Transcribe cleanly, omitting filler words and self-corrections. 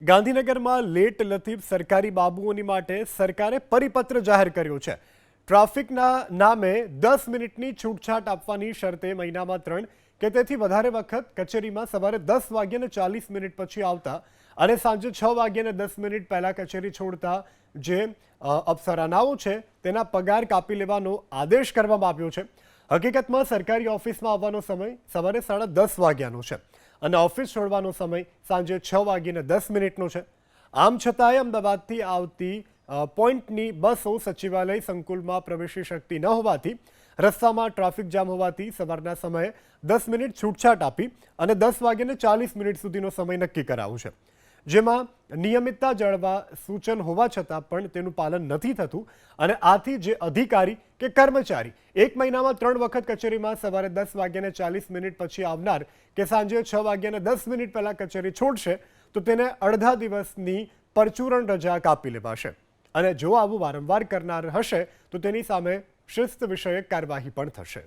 ગાંધીનગરમાં લેટ લતીફ સરકારી બાબુઓની માટે સરકારે પરિપત્ર જાહેર કર્યો છે। ટ્રાફિકના નામે 10 મિનિટની છૂટછાટ આપવાની શરતે મહિનામાં 3 કે તેથી વધારે વખત કચેરીમાં સવારે 10 વાગ્યાને 40 મિનિટ પછી આવતા અને સાંજે 6 વાગ્યાને 10 મિનિટ પહેલા કચેરી છોડતા જે અફસરાનાઓ છે તેના પગાર કાપી લેવાનો આદેશ કરવામાં આવ્યો છે। હકીકતમાં સરકારી ઓફિસમાં આવવાનો સમય સવારે 10:30 વાગ્યાનો છે અને ઓફિસ છોડવાનો સમય સાંજે 6 વાગ્યાને 10 મિનિટનો છે। આમ છતાંય અમદાવાદથી આવતી પોઈન્ટની બસો સચિવાલય સંકુલમાં પ્રવેશી શકતી ન હોવાથી રસ્તામાં ટ્રાફિક જામ હોવાથી સવારના સમયે 10 મિનિટ છૂટછાટ આપી અને 10 વાગ્યાને 40 મિનિટ સુધીનો સમય નક્કી કરાયો છે, જેમાં નિયમિતતા જાળવવા સૂચન હોવા છતાં પણ તેનું પાલન નથી થતું અને આથી જે અધિકારી કે કર્મચારી એક મહિનામાં 3 વખત કચેરીમાં સવારે 10 વાગ્યાને 40 મિનિટ પછી આવનાર કે સાંજે 6 વાગ્યાને 10 મિનિટ પહેલા કચેરી છોડશે તો તેને અડધા દિવસની પરચુરણ રજા કાપી લેવાશે અને જો આવું વારંવાર કરનાર હશે તો તેની સામે શિસ્ત વિષયક કાર્યવાહી પણ થશે।